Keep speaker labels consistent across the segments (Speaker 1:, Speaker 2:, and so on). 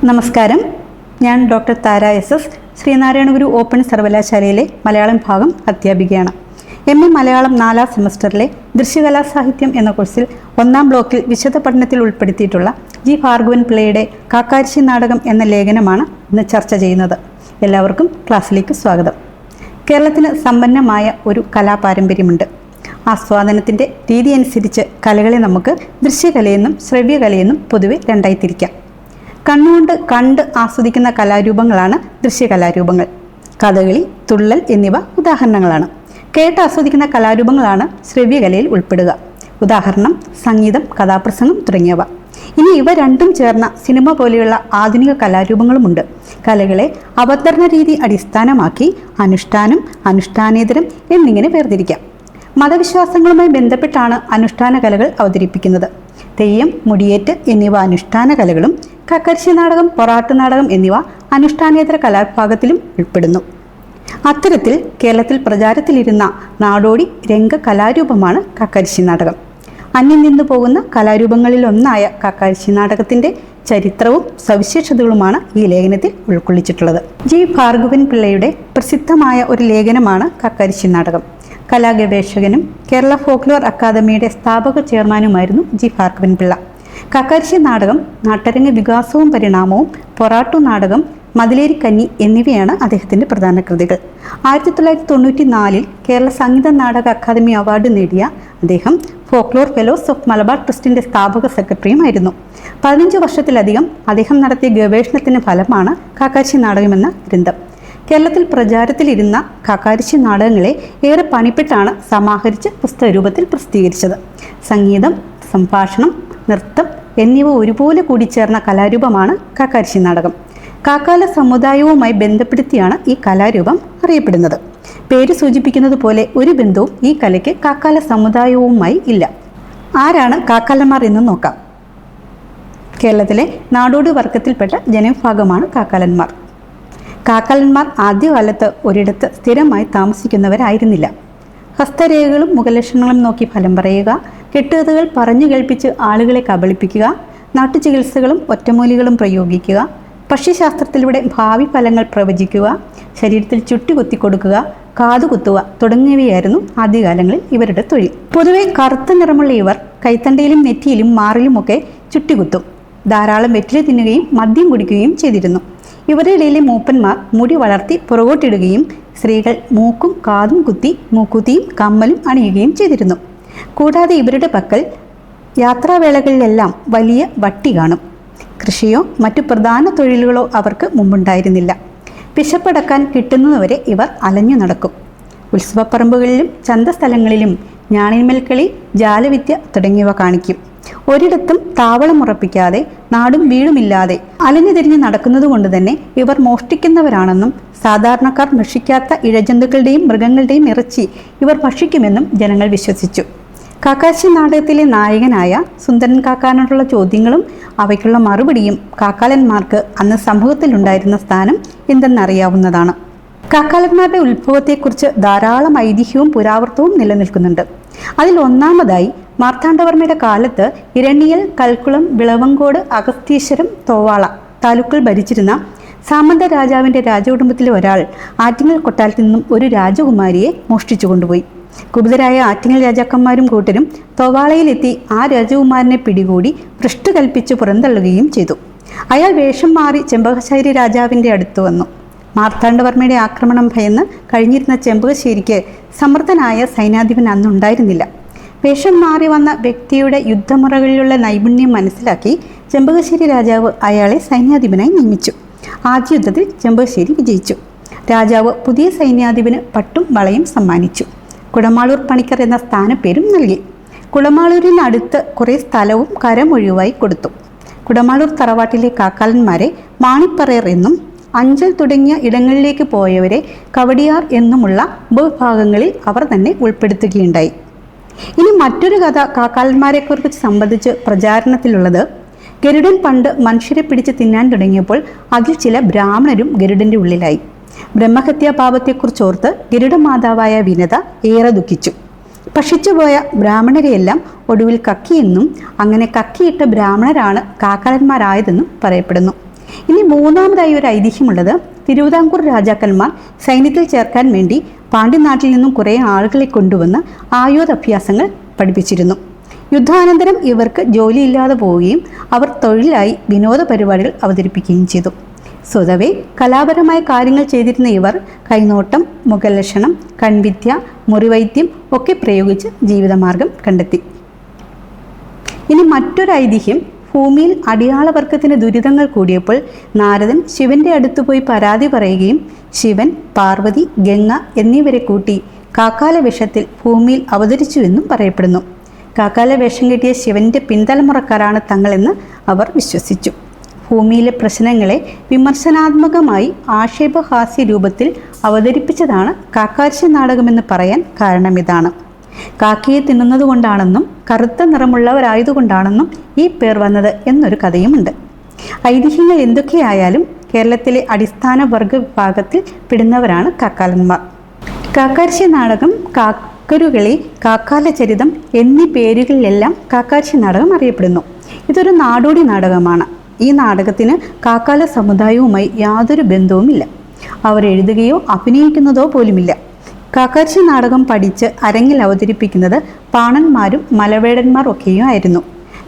Speaker 1: നമസ്കാരം. ഞാൻ ഡോക്ടർ താര എസ്. ശ്രീനാരായണ ഗുരു ഓപ്പൺ സർവകലാശാലയിലെ മലയാളം ഭാഗം അധ്യാപികയാണ്. MA മലയാളം 4ാം സെമസ്റ്ററിലെ ദൃശ്യകലാസാഹിത്യം എന്ന കോഴ്സിൽ 1ാം ബ്ലോക്കിൽ വിശദ പഠനത്തിൽ ഉൾപ്പെടുത്തിയിട്ടുള്ള ജി ഭാർഗവൻ പിള്ളയുടെ കാക്കാരശ്ശി നാടകം എന്ന ലേഖനമാണ് ഇന്ന് ചർച്ച ചെയ്യുന്നത്. എല്ലാവർക്കും ക്ലാസ്സിലേക്ക് സ്വാഗതം. കേരളത്തിന് സമ്പന്നമായ ഒരു കലാപാരമ്പര്യമുണ്ട്. ആസ്വാദനത്തിൻ്റെ രീതി അനുസരിച്ച് കലകളെ നമുക്ക് ദൃശ്യകലയെന്നും ശ്രവ്യകലയെന്നും പൊതുവെ രണ്ടായി തിരിക്കാം. കണ്ണുകൊണ്ട് കണ്ട് ആസ്വദിക്കുന്ന കലാരൂപങ്ങളാണ് ദൃശ്യകലാരൂപങ്ങൾ. കഥകളി, തുള്ളൽ എന്നിവ ഉദാഹരണങ്ങളാണ്. കേട്ട് ആസ്വദിക്കുന്ന കലാരൂപങ്ങളാണ് ശ്രവ്യകലയിൽ ഉൾപ്പെടുക. ഉദാഹരണം സംഗീതം, കഥാപ്രസംഗം തുടങ്ങിയവ. ഇനി ഇവ രണ്ടും ചേർന്ന സിനിമ പോലെയുള്ള ആധുനിക കലാരൂപങ്ങളുമുണ്ട്. കലകളെ അവതരണ രീതി അടിസ്ഥാനമാക്കി അനുഷ്ഠാനം, അനുഷ്ഠാനേതരം എന്നിങ്ങനെ വേർതിരിക്കാം. മതവിശ്വാസങ്ങളുമായി ബന്ധപ്പെട്ടാണ് അനുഷ്ഠാന കലകൾ അവതരിപ്പിക്കുന്നത്. തെയ്യം, മുടിയേറ്റ് എന്നിവ അനുഷ്ഠാന കലകളും കാക്കാരശ്ശി നാടകം, പൊറാട്ട് നാടകം എന്നിവ അനുഷ്ഠാനേതര കലാവിഭാഗത്തിലും ഉൾപ്പെടുന്നു. അത്തരത്തിൽ കേരളത്തിൽ പ്രചാരത്തിലിരുന്ന നാടോടി രംഗ കലാരൂപമാണ് കാക്കാരശ്ശി നാടകം. അന്യം നിന്നു പോകുന്ന കലാരൂപങ്ങളിൽ ഒന്നായ കാക്കാരശ്ശി നാടകത്തിൻ്റെ ചരിത്രവും സവിശേഷതകളുമാണ് ഈ ലേഖനത്തിൽ ഉൾക്കൊള്ളിച്ചിട്ടുള്ളത്. ജി ഭാർഗവൻ പിള്ളയുടെ പ്രസിദ്ധമായ ഒരു ലേഖനമാണ് കാക്കാരശ്ശി നാടകം. കലാഗവേഷകനും കേരള ഫോക്ലോർ അക്കാദമിയുടെ സ്ഥാപക ചെയർമാനുമായിരുന്നു ജി ഭാർഗവൻ പിള്ള. കാക്കാരശ്ശി നാടകം, നാട്ടരംഗ വികാസവും പരിണാമവും, പൊറാട്ടു നാടകം, മതിലേരിക്കന്നി എന്നിവയാണ് അദ്ദേഹത്തിൻ്റെ പ്രധാന കൃതികൾ. 1994 കേരള സംഗീത നാടക അക്കാദമി അവാർഡ് നേടിയ അദ്ദേഹം ഫോക്ലോർ ഫെലോസ് ഓഫ് മലബാർ ട്രസ്റ്റിൻ്റെ സ്ഥാപക സെക്രട്ടറിയുമായിരുന്നു. 15 വർഷത്തിലധികം അദ്ദേഹം നടത്തിയ ഗവേഷണത്തിന് ഫലമാണ് കാക്കാരശ്ശി നാടകമെന്ന ഗ്രന്ഥം. കേരളത്തിൽ പ്രചാരത്തിലിരുന്ന കാക്കാരശ്ശി നാടകങ്ങളെ ഏറെ പണിപ്പെട്ടാണ് സമാഹരിച്ച് പുസ്തകരൂപത്തിൽ പ്രസിദ്ധീകരിച്ചത്. സംഗീതം, സംഭാഷണം, നൃത്തം എന്നിവ ഒരുപോലെ കൂടിച്ചേർന്ന കലാരൂപമാണ് കാക്കാരശ്ശി നാടകം. കാക്കാല സമുദായവുമായി ബന്ധപ്പെടുത്തിയാണ് ഈ കലാരൂപം അറിയപ്പെടുന്നത്. പേര് സൂചിപ്പിക്കുന്നത് പോലെ ഒരു ബന്ധവും ഈ കലയ്ക്ക് കാക്കാല സമുദായവുമായി ഇല്ല. ആരാണ് കാക്കാലന്മാർ എന്ന് നോക്കാം. കേരളത്തിലെ നാടോടി വർഗത്തിൽപ്പെട്ട ജനവിഭാഗമാണ് കാക്കാലന്മാർ. കാക്കാലന്മാർ ആദ്യകാലത്ത് ഒരിടത്ത് സ്ഥിരമായി താമസിക്കുന്നവരായിരുന്നില്ല. ഹസ്തരേഖകളും മുഖലക്ഷണങ്ങളും നോക്കി ഫലം പറയുക, കെട്ടുകഥകൾ പറഞ്ഞു കേൾപ്പിച്ച് ആളുകളെ കബളിപ്പിക്കുക, നാട്ടുചികിത്സകളും ഒറ്റമൂലികളും പ്രയോഗിക്കുക, പക്ഷിശാസ്ത്രത്തിലൂടെ ഭാവി ഫലങ്ങൾ പ്രവചിക്കുക, ശരീരത്തിൽ ചുട്ടി കുത്തിക്കൊടുക്കുക, കാതുകുത്തുക തുടങ്ങിയവയായിരുന്നു ആദ്യകാലങ്ങളിൽ ഇവരുടെ തൊഴിൽ. പൊതുവെ കറുത്ത നിറമുള്ള ഇവർ കൈത്തണ്ടയിലും നെറ്റിയിലും മാറിലുമൊക്കെ ചുട്ടികുത്തും. ധാരാളം വെറ്റില തിന്നുകയും മദ്യം കുടിക്കുകയും ചെയ്തിരുന്നു. ഇവരുടെ ഇടയിലെ മൂപ്പന്മാർ മുടി വളർത്തി പുറകോട്ടിടുകയും സ്ത്രീകൾ മൂക്കും കാതും കുത്തി മൂക്കുത്തിയും കമ്മലും അണിയുകയും ചെയ്തിരുന്നു. കൂടാതെ ഇവരുടെ പക്കൽ യാത്രാവേളകളിലെല്ലാം വലിയ വട്ടി കാണും. കൃഷിയോ മറ്റു പ്രധാന തൊഴിലുകളോ അവർക്ക് മുമ്പുണ്ടായിരുന്നില്ല. വിശപ്പടക്കാൻ കിട്ടുന്നതുവരെ ഇവർ അലഞ്ഞു നടക്കും. ഉത്സവപ്പറമ്പുകളിലും ചന്തസ്ഥലങ്ങളിലും ഞാണിന്മേൽക്കളി, ജാലവിദ്യ തുടങ്ങിയവ കാണിക്കും. ഒരിടത്തും താവളമുറപ്പിക്കാതെ നാടും വീടുമില്ലാതെ അലഞ്ഞു തിരിഞ്ഞ് നടക്കുന്നത് കൊണ്ട് തന്നെ ഇവർ മോഷ്ടിക്കുന്നവരാണെന്നും സാധാരണക്കാർ ഭക്ഷിക്കാത്ത ഇഴജന്തുക്കളുടെയും മൃഗങ്ങളുടെയും ഇറച്ചി ഇവർ ഭക്ഷിക്കുമെന്നും ജനങ്ങൾ വിശ്വസിച്ചു. കാക്കാരശ്ശി നാടകത്തിലെ നായകനായ സുന്ദരൻ കാക്കാനോടുള്ള ചോദ്യങ്ങളും അവയ്ക്കുള്ള മറുപടിയും കാക്കാലന്മാർക്ക് അന്ന് സമൂഹത്തിലുണ്ടായിരുന്ന സ്ഥാനം എന്തെന്നറിയാവുന്നതാണ്. കാക്കാലന്മാരുടെ ഉത്ഭവത്തെക്കുറിച്ച് ധാരാളം ഐതിഹ്യവും പുരാവൃത്തവും നിലനിൽക്കുന്നുണ്ട്. അതിൽ ഒന്നാമതായി മാർത്താണ്ഡവർമ്മയുടെ കാലത്ത് ഇരണിയൽ, കൽക്കുളം, വിളവങ്കോട്, അഗസ്തീശ്വരം, തോവാള താലൂക്കുകൾ ഭരിച്ചിരുന്ന സാമന്ത രാജാവിൻ്റെ രാജകുടുംബത്തിലെ ഒരാൾ ആറ്റിങ്ങൽ കൊട്ടാരത്തിൽ നിന്നും ഒരു രാജകുമാരിയെ മോഷ്ടിച്ചു കൊണ്ടുപോയി. കുപിതരായ ആറ്റിങ്ങൽ രാജാക്കന്മാരും കൂട്ടരും തോവാളയിലെത്തി ആ രാജകുമാരനെ പിടികൂടി ഭ്രഷ്ട് കൽപ്പിച്ച് പുറന്തള്ളുകയും ചെയ്തു. അയാൾ വേഷം മാറി ചെമ്പകശ്ശേരി രാജാവിൻ്റെ അടുത്ത് വന്നു. മാർത്താണ്ഡവർമ്മയുടെ ആക്രമണം ഭയന്ന് കഴിഞ്ഞിരുന്ന ചെമ്പകശ്ശേരിക്ക് സമർത്ഥനായ സൈന്യാധിപൻ അന്നുണ്ടായിരുന്നില്ല. വേഷം മാറി വന്ന വ്യക്തിയുടെ യുദ്ധമുറകളിലുള്ള നൈപുണ്യം മനസ്സിലാക്കി ചെമ്പകശ്ശേരി രാജാവ് അയാളെ സൈന്യാധിപനായി നിയമിച്ചു. ആദ്യ യുദ്ധത്തിൽ ചെമ്പകശ്ശേരി വിജയിച്ചു. രാജാവ് പുതിയ സൈന്യാധിപന് പട്ടും വളയും സമ്മാനിച്ചു. കുടമാളൂർ പണിക്കർ എന്ന സ്ഥാനപ്പേരും നൽകി. കുടമാളൂരിനടുത്ത് കുറേ സ്ഥലവും കരമൊഴിവായി കൊടുത്തു. കുടമാളൂർ തറവാട്ടിലെ കാക്കാലന്മാരെ മാണിപ്പറയർ എന്നും അഞ്ചൽ തുടങ്ങിയ ഇടങ്ങളിലേക്ക് പോയവരെ കവടിയാർ എന്നുമുള്ള ഉപവിഭാഗങ്ങളിൽ അവർ തന്നെ ഉൾപ്പെടുത്തുകയുണ്ടായി. ഇനി മറ്റൊരു കഥ കാക്കാലന്മാരെക്കുറിച്ച് സംബന്ധിച്ച് പ്രചാരണത്തിലുള്ളത്, ഗരുഡൻ പണ്ട് മനുഷ്യരെ പിടിച്ച് തിന്നാൻ തുടങ്ങിയപ്പോൾ അതിൽ ചില ബ്രാഹ്മണരും ഗരുഡൻ്റെ ഉള്ളിലായി. ബ്രഹ്മഹത്യാപാപത്തെക്കുറിച്ചോർത്ത് ഗരുഡമാതാവായ വിനത ഏറെ ദുഃഖിച്ചു. ഭക്ഷിച്ചുപോയ ബ്രാഹ്മണരെയെല്ലാം ഒടുവിൽ കക്കിയെന്നും അങ്ങനെ കക്കിയിട്ട ബ്രാഹ്മണരാണ് കാക്കാലന്മാരായതെന്നും പറയപ്പെടുന്നു. ഇനി മൂന്നാമതായി ഒരു ഐതിഹ്യമുള്ളത്, തിരുവിതാംകൂർ രാജാക്കന്മാർ സൈന്യത്തിൽ ചേർക്കാൻ വേണ്ടി പാണ്ഡ്യനാട്ടിൽ നിന്നും കുറേ ആളുകളെ കൊണ്ടുവന്ന് ആയുധാഭ്യാസങ്ങൾ പഠിപ്പിച്ചിരുന്നു. യുദ്ധാനന്തരം ഇവർക്ക് ജോലിയില്ലാതെ പോവുകയും അവർ തൊഴിലായി വിനോദ പരിപാടികൾ അവതരിപ്പിക്കുകയും ചെയ്തു. സ്വതവേ കലാപരമായ കാര്യങ്ങൾ ചെയ്തിരുന്ന ഇവർ കൈനോട്ടം, മുഖലക്ഷണം, കൺവിദ്യ, മുറിവൈദ്യം ഒക്കെ പ്രയോഗിച്ച് ജീവിതമാർഗം കണ്ടെത്തി. ഇനി മറ്റൊരു ഐതിഹ്യം, ഭൂമിയിൽ അടിയാളവർഗത്തിന് ദുരിതങ്ങൾ കൂടിയപ്പോൾ നാരദൻ ശിവന്റെ അടുത്തുപോയി പരാതി പറയുകയും ശിവൻ, പാർവതി, ഗംഗ എന്നിവരെ കൂട്ടി കാക്കാല വേഷത്തിൽ ഭൂമിയിൽ അവതരിച്ചുവെന്നും പറയപ്പെടുന്നു. കാക്കാല വേഷം കെട്ടിയ ശിവന്റെ പിൻതലമുറക്കാരാണ് തങ്ങളെന്ന് അവർ വിശ്വസിച്ചു. ഭൂമിയിലെ പ്രശ്നങ്ങളെ വിമർശനാത്മകമായി ആക്ഷേപഹാസ്യ രൂപത്തിൽ അവതരിപ്പിച്ചതാണ് കാക്കാർശി നാടകമെന്ന് പറയാൻ കാരണമിതാണ്. കാക്കയെ തിന്നുന്നത് കൊണ്ടാണെന്നും കറുത്ത നിറമുള്ളവരായതുകൊണ്ടാണെന്നും ഈ പേർ വന്നത് എന്നൊരു കഥയുമുണ്ട്. ഐതിഹ്യങ്ങൾ എന്തൊക്കെയായാലും കേരളത്തിലെ അടിസ്ഥാന വർഗ വിഭാഗത്തിൽ പെടുന്നവരാണ് കാക്കാലന്മാർ. കാക്കാർശി നാടകം, കാക്കരുകളി, കാക്കാല ചരിതം എന്നീ പേരുകളിലെല്ലാം കാക്കാർശി നാടകം അറിയപ്പെടുന്നു. ഇതൊരു നാടോടി നാടകമാണ്. ഈ നാടകത്തിന് കാക്കാല സമുദായവുമായി യാതൊരു ബന്ധവുമില്ല. അവർ എഴുതുകയോ അഭിനയിക്കുന്നതോ പോലുമില്ല. കാക്കാർശി നാടകം പഠിച്ച് അരങ്ങിൽ അവതരിപ്പിക്കുന്നത് പാണന്മാരും മലവേടന്മാർ ഒക്കെയും ആയിരുന്നു.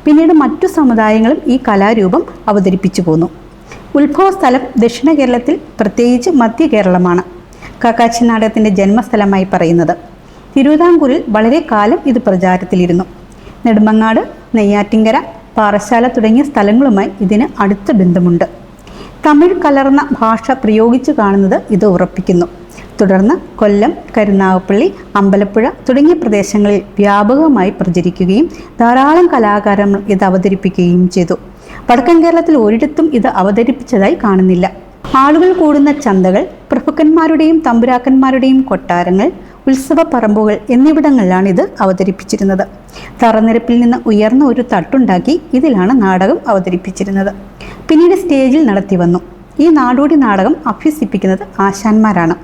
Speaker 1: പിന്നീട് മറ്റു സമുദായങ്ങളും ഈ കലാരൂപം അവതരിപ്പിച്ചു പോന്നു. ഉത്ഭവസ്ഥലം ദക്ഷിണ കേരളത്തിൽ, പ്രത്യേകിച്ച് മധ്യ കേരളമാണ് കാക്കാർശി നാടകത്തിൻ്റെ ജന്മസ്ഥലമായി പറയുന്നത്. തിരുവിതാംകൂറിൽ വളരെ കാലം ഇത് പ്രചാരത്തിലിരുന്നു. നെടുമങ്ങാട്, നെയ്യാറ്റിൻകര, പാറശാല തുടങ്ങിയ സ്ഥലങ്ങളുമായി ഇതിന് അടുത്ത ബന്ധമുണ്ട്. തമിഴ് കലർന്ന ഭാഷ പ്രയോഗിച്ചു കാണുന്നത് ഇത് ഉറപ്പിക്കുന്നു. തുടർന്ന് കൊല്ലം, കരുനാഗപ്പള്ളി, അമ്പലപ്പുഴ തുടങ്ങിയ പ്രദേശങ്ങളിൽ വ്യാപകമായി പ്രചരിക്കുകയും ധാരാളം കലാകാരന്മാർ ഇത് അവതരിപ്പിക്കുകയും ചെയ്തു. വടക്കൻ കേരളത്തിൽ ഒരിടത്തും ഇത് അവതരിപ്പിച്ചതായി കാണുന്നില്ല. ആളുകൾ കൂടുന്ന ചന്തകൾ, പ്രഭുക്കന്മാരുടെയും തമ്പുരാക്കന്മാരുടെയും കൊട്ടാരങ്ങൾ, ഉത്സവ പറമ്പുകൾ എന്നിവിടങ്ങളിലാണ് ഇത് അവതരിപ്പിച്ചിരുന്നത്. തറനിരപ്പിൽ നിന്ന് ഉയർന്ന ഒരു തട്ടുണ്ടാക്കി ഇതിലാണ് നാടകം അവതരിപ്പിച്ചിരുന്നത്. പിന്നീട് സ്റ്റേജിൽ നടത്തി വന്നു. ഈ നാടോടി നാടകം അഭ്യസിപ്പിക്കുന്നത് ആശാന്മാരാണ്.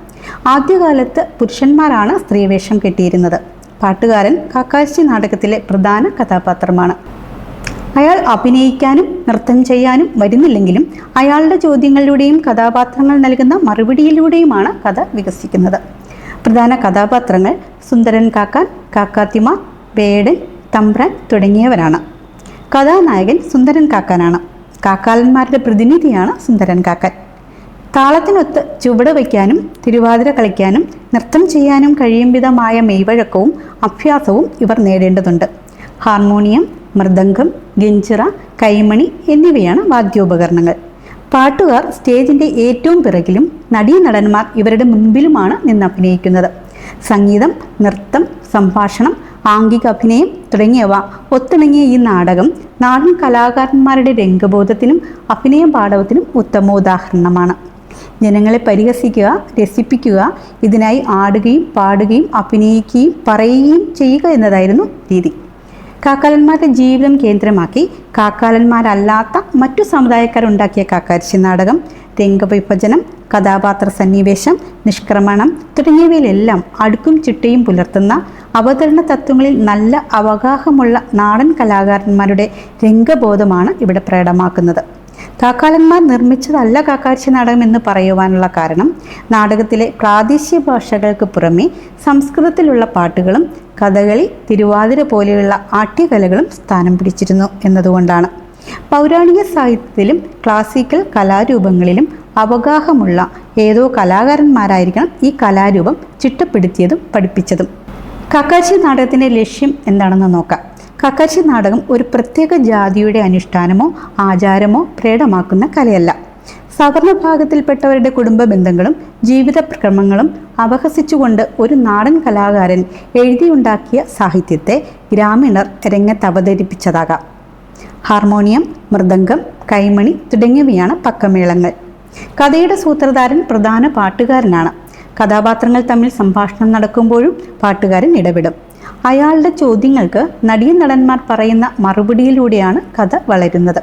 Speaker 1: ആദ്യകാലത്ത് പുരുഷന്മാരാണ് സ്ത്രീവേഷം കെട്ടിയിരുന്നത്. പാട്ടുകാരൻ കാക്കാർശി നാടകത്തിലെ പ്രധാന കഥാപാത്രമാണ്. അയാൾ അഭിനയിക്കാനും നൃത്തം ചെയ്യാനും വരുന്നില്ലെങ്കിലും അയാളുടെ ചോദ്യങ്ങളിലൂടെയും കഥാപാത്രങ്ങൾ നൽകുന്ന മറുപടിയിലൂടെയുമാണ് കഥ വികസിക്കുന്നത്. പ്രധാന കഥാപാത്രങ്ങൾ സുന്ദരൻ കാക്കാൻ, കാക്കാത്തിമാർ, വേടൻ, തമ്പ്രാൻ തുടങ്ങിയവരാണ്. കഥാനായകൻ സുന്ദരൻ കാക്കാനാണ്. കാക്കാലന്മാരുടെ പ്രതിനിധിയാണ് സുന്ദരൻ കാക്കാൻ. താളത്തിനൊത്ത് ചുവട് വയ്ക്കാനും തിരുവാതിര കളിക്കാനും നൃത്തം ചെയ്യാനും കഴിയും വിധമായ മെയ്വഴക്കവും അഭ്യാസവും ഇവർ നേടേണ്ടതുണ്ട്. ഹാർമോണിയം, മൃദംഗം, ഗഞ്ചിറ, കൈമണി എന്നിവയാണ് വാദ്യോപകരണങ്ങൾ. പാട്ടുകാർ സ്റ്റേജിൻ്റെ ഏറ്റവും പിറകിലും നടീനടന്മാർ ഇവരുടെ മുൻപിലുമാണ് നിന്ന് അഭിനയിക്കുന്നത്. സംഗീതം, നൃത്തം, സംഭാഷണം, ആംഗിക അഭിനയം തുടങ്ങിയവ ഒത്തിണങ്ങിയ ഈ നാടകം നാടൻ കലാകാരന്മാരുടെ രംഗബോധത്തിനും അഭിനയ പാടവത്തിനും ഉത്തമോദാഹരണമാണ്. ജനങ്ങളെ പരിഹസിക്കുക, രസിപ്പിക്കുക, ഇതിനായി ആടുകയും പാടുകയും അഭിനയിക്കുകയും പറയുകയും ചെയ്യുക എന്നതായിരുന്നു രീതി. കാക്കാലന്മാരുടെ ജീവിതം കേന്ദ്രമാക്കി കാക്കാലന്മാരല്ലാത്ത മറ്റു സമുദായക്കാരുണ്ടാക്കിയ കാക്കാർശി നാടകം രംഗവിഭജനം, കഥാപാത്ര സന്നിവേശം, നിഷ്ക്രമണം തുടങ്ങിയവയിലെല്ലാം അടുക്കും ചിട്ടയും പുലർത്തുന്ന അവതരണ തത്വങ്ങളിൽ നല്ല അവഗാഹമുള്ള നാടൻ കലാകാരന്മാരുടെ രംഗബോധമാണ് ഇവിടെ പ്രകടമാക്കുന്നത്. കാക്കാലന്മാർ നിർമ്മിച്ചതല്ല കാക്കാർശി നാടകം എന്ന് പറയുവാനുള്ള കാരണം നാടകത്തിലെ പ്രാദേശിക ഭാഷകൾക്ക് പുറമെ സംസ്കൃതത്തിലുള്ള പാട്ടുകളും കഥകളി, തിരുവാതിര പോലെയുള്ള ആട്യകലകളും സ്ഥാനം പിടിച്ചിരുന്നു എന്നതുകൊണ്ടാണ്. പൗരാണിക സാഹിത്യത്തിലും ക്ലാസിക്കൽ കലാരൂപങ്ങളിലും അവഗാഹമുള്ള ഏതോ കലാകാരന്മാരായിരിക്കണം ഈ കലാരൂപം ചിട്ടപ്പെടുത്തിയതും പഠിപ്പിച്ചതും. കാക്കാർശി നാടകത്തിൻ്റെ ലക്ഷ്യം എന്താണെന്ന് നോക്കാം. കാക്കാർശി നാടകം ഒരു പ്രത്യേക ജാതിയുടെ അനുഷ്ഠാനമോ ആചാരമോ പ്രകടമാക്കുന്ന കലയല്ല. സവർണ ഭാഗത്തിൽപ്പെട്ടവരുടെ കുടുംബ ബന്ധങ്ങളും ജീവിതക്രമങ്ങളും അപഹസിച്ചുകൊണ്ട് ഒരു നാടൻ കലാകാരൻ എഴുതിയുണ്ടാക്കിയ സാഹിത്യത്തെ ഗ്രാമീണർ രംഗത്ത് അവതരിപ്പിച്ചതാകാം. ഹാർമോണിയം, മൃദംഗം, കൈമണി തുടങ്ങിയവയാണ് പക്കമേളങ്ങൾ. കഥയുടെ സൂത്രധാരൻ പ്രധാന പാട്ടുകാരനാണ്. കഥാപാത്രങ്ങൾ തമ്മിൽ സംഭാഷണം നടക്കുമ്പോഴും പാട്ടുകാരൻ ഇടപെടും. അയാളുടെ ചോദ്യങ്ങൾക്ക് നടീനടന്മാർ പറയുന്ന മറുപടിയിലൂടെയാണ് കഥ വളരുന്നത്.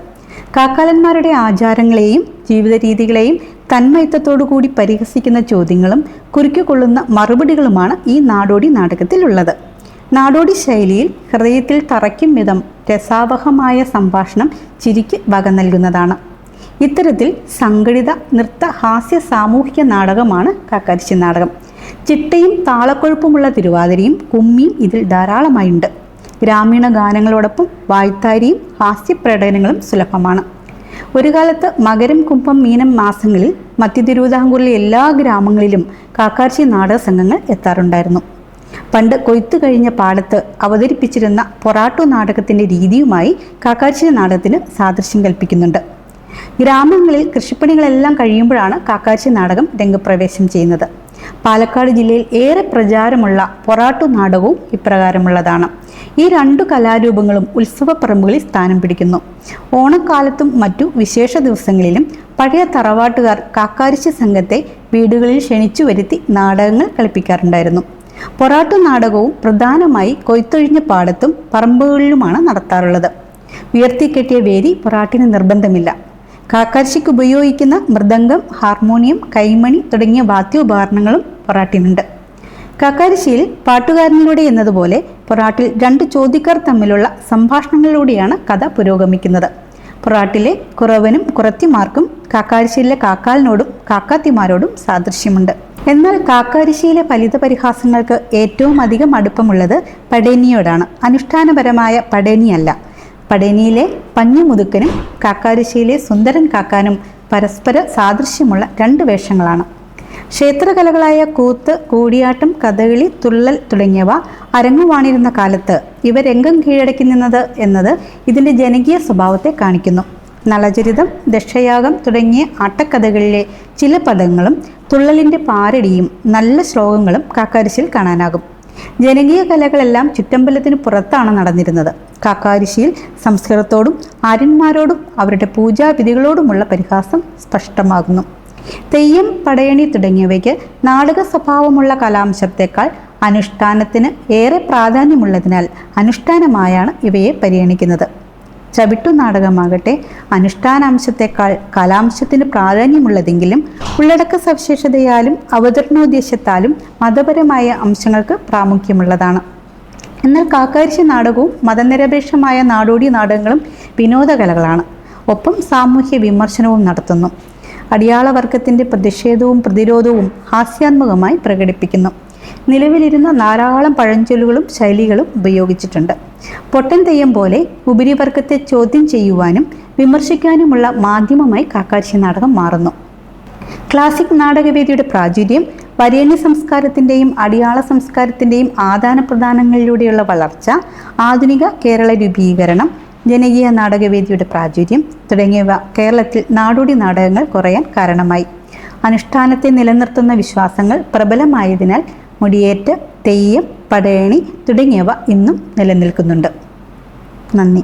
Speaker 1: കാക്കാലന്മാരുടെ ആചാരങ്ങളെയും ജീവിത രീതികളെയും തന്മയത്വത്തോടുകൂടി പരിഹസിക്കുന്ന ചോദ്യങ്ങളും കുരുക്കിക്കൊള്ളുന്ന മറുപടികളുമാണ് ഈ നാടോടി നാടകത്തിലുള്ളത്. നാടോടി ശൈലിയിൽ ഹൃദയത്തിൽ തറയ്ക്കും വിധം രസാവഹമായ സംഭാഷണം ചിരിക്ക് വക നൽകുന്നതാണ്. ഇത്തരത്തിൽ സംഘടിത നൃത്ത ഹാസ്യ സാമൂഹിക നാടകമാണ് കാക്കാരിശ്ശി നാടകം. ചിട്ടയും താളക്കൊഴുപ്പുമുള്ള തിരുവാതിരയും കുമ്മിയും ഇതിൽ ധാരാളമായുണ്ട്. ഗ്രാമീണ ഗാനങ്ങളോടൊപ്പം വായ്ത്താരിയും ഹാസ്യപ്രകടനങ്ങളും സുലഭമാണ്. ഒരു കാലത്ത് മകരം, കുംഭം, മീനം മാസങ്ങളിൽ മധ്യ തിരുവിതാംകൂറിലെ എല്ലാ ഗ്രാമങ്ങളിലും കാക്കാരിശ്ശി നാടക സംഘങ്ങൾ എത്താറുണ്ടായിരുന്നു. പണ്ട് കൊയ്ത്തു കഴിഞ്ഞ പാടത്ത് അവതരിപ്പിച്ചിരുന്ന പൊറാട്ടു നാടകത്തിൻ്റെ രീതിയുമായി കാക്കാരിശ്ശി നാടകത്തിന് സാദൃശ്യം കൽപ്പിക്കുന്നുണ്ട്. ഗ്രാമങ്ങളിൽ കൃഷിപ്പണികളെല്ലാം കഴിയുമ്പോഴാണ് കാക്കാരിശ്ശി നാടകം രംഗപ്രവേശം ചെയ്യുന്നത്. പാലക്കാട് ജില്ലയിൽ ഏറെ പ്രചാരമുള്ള പൊറാട്ടു നാടകവും ഇപ്രകാരമുള്ളതാണ്. ഈ രണ്ടു കലാരൂപങ്ങളും ഉത്സവപ്പറമ്പുകളിൽ സ്ഥാനം പിടിക്കുന്നു. ഓണക്കാലത്തും മറ്റു വിശേഷ ദിവസങ്ങളിലും പഴയ തറവാട്ടുകാർ കാക്കാരിശ്ശി സംഘത്തെ വീടുകളിൽ ക്ഷണിച്ചു വരുത്തി നാടകങ്ങൾ കളിപ്പിക്കാറുണ്ടായിരുന്നു. പൊറാട്ടു നാടകവും പ്രധാനമായി കൊയ്ത്തൊഴിഞ്ഞ പാടത്തും പറമ്പുകളിലുമാണ് നടത്താറുള്ളത്. ഉയർത്തിക്കെട്ടിയ വേദി പൊറാട്ടിന് നിർബന്ധമില്ല. കാക്കാരിശ്ശിക്ക് ഉപയോഗിക്കുന്ന മൃദംഗം, ഹാർമോണിയം, കൈമണി തുടങ്ങിയ വാദ്യോപകരണങ്ങളും പൊറാട്ടിനുണ്ട്. കാക്കാരിശ്ശിയിൽ പാട്ടുകാരനിലൂടെ എന്നതുപോലെ പൊറാട്ടിൽ രണ്ട് ചോദ്യക്കാർ തമ്മിലുള്ള സംഭാഷണങ്ങളിലൂടെയാണ് കഥ പുരോഗമിക്കുന്നത്. പൊറാട്ടിലെ കുറവനും കുറത്തിമാർക്കും കാക്കാരിശ്ശിയിലെ കാക്കാലിനോടും കാക്കാത്തിമാരോടും സാദൃശ്യമുണ്ട്. എന്നാൽ കാക്കാരിശ്ശിയിലെ ഫലിത പരിഹാസങ്ങൾക്ക് ഏറ്റവും അധികം അടുപ്പമുള്ളത് പടേനിയോടാണ്. അനുഷ്ഠാനപരമായ പടേനിയല്ല. പടേനിയിലെ പഞ്ഞിമുതുക്കനും കാക്കാരിശ്ശിയിലെ സുന്ദരൻ കാക്കാനും പരസ്പര സാദൃശ്യമുള്ള രണ്ട് വേഷങ്ങളാണ്. ക്ഷേത്രകലകളായ കൂത്ത്, കൂടിയാട്ടം, കഥകളി, തുള്ളൽ തുടങ്ങിയവ അരങ്ങുവാണിരുന്ന കാലത്ത് ഇവ രംഗം കീഴടക്കി നിന്നത് എന്നത് ഇതിൻ്റെ ജനകീയ സ്വഭാവത്തെ കാണിക്കുന്നു. നളചരിതം, ദക്ഷയാഗം തുടങ്ങിയ ആട്ടക്കഥകളിലെ ചില പദങ്ങളും തുള്ളലിൻ്റെ പാരടിയും നല്ല ശ്ലോകങ്ങളും കാക്കാരിശ്ശിയിൽ കാണാനാകും. ജനകീയ കലകളെല്ലാം ചുറ്റമ്പലത്തിന് പുറത്താണ് നടന്നിരുന്നത്. കാക്കാരിശ്ശിയിൽ സംസ്കൃതത്തോടും ആര്യന്മാരോടും അവരുടെ പൂജാവിധികളോടുമുള്ള പരിഹാസം സ്പഷ്ടമാകുന്നു. തെയ്യം, പടയണി തുടങ്ങിയവയ്ക്ക് നാടക സ്വഭാവമുള്ള കലാംശത്തേക്കാൾ അനുഷ്ഠാനത്തിന് ഏറെ പ്രാധാന്യമുള്ളതിനാൽ അനുഷ്ഠാനമായാണ് ഇവയെ പരിഗണിക്കുന്നത്. ചവിട്ടു നാടകമാകട്ടെ അനുഷ്ഠാനാംശത്തേക്കാൾ കലാംശത്തിന് പ്രാധാന്യമുള്ളതെങ്കിലും ഉള്ളടക്ക സവിശേഷതയാലും അവതരണോദ്ദേശത്താലും മതപരമായ അംശങ്ങൾക്ക് പ്രാമുഖ്യമുള്ളതാണ്. എന്നാൽ കാക്കാരിശ്ശി നാടകവും മതനിരപേക്ഷമായ നാടോടി നാടകങ്ങളും വിനോദകലകളാണ്. ഒപ്പം സാമൂഹ്യ വിമർശനവും നടത്തുന്നു. അടിയാളവർഗത്തിൻ്റെ പ്രതിഷേധവും പ്രതിരോധവും ഹാസ്യാത്മകമായി പ്രകടിപ്പിക്കുന്നു. നിലവിലിരുന്ന ധാരാളം പഴഞ്ചൊല്ലുകളും ശൈലികളും ഉപയോഗിച്ചിട്ടുണ്ട്. പൊട്ടൻ തെയ്യം പോലെ ഉപരിവർഗത്തെ ചോദ്യം ചെയ്യുവാനും വിമർശിക്കാനുമുള്ള മാധ്യമമായി കാക്കാരിശ്ശി നാടകം മാറുന്നു. ക്ലാസിക് നാടകവേദിയുടെ പ്രാചുര്യം, വരേണ്യ സംസ്കാരത്തിൻ്റെയും അടിയാള സംസ്കാരത്തിൻ്റെയും ആദാനപ്രദാനങ്ങളിലൂടെയുള്ള വളർച്ച, ആധുനിക കേരള രൂപീകരണം, ജനകീയ നാടകവേദിയുടെ പ്രാചുര്യം തുടങ്ങിയവ കേരളത്തിൽ നാടോടി നാടകങ്ങൾ കുറയാൻ കാരണമായി. അനുഷ്ഠാനത്തെ നിലനിർത്തുന്ന വിശ്വാസങ്ങൾ പ്രബലമായതിനാൽ മുടിയേറ്റ്, തെയ്യം, പടയണി തുടങ്ങിയവ ഇന്നും നിലനിൽക്കുന്നുണ്ട്. നന്ദി.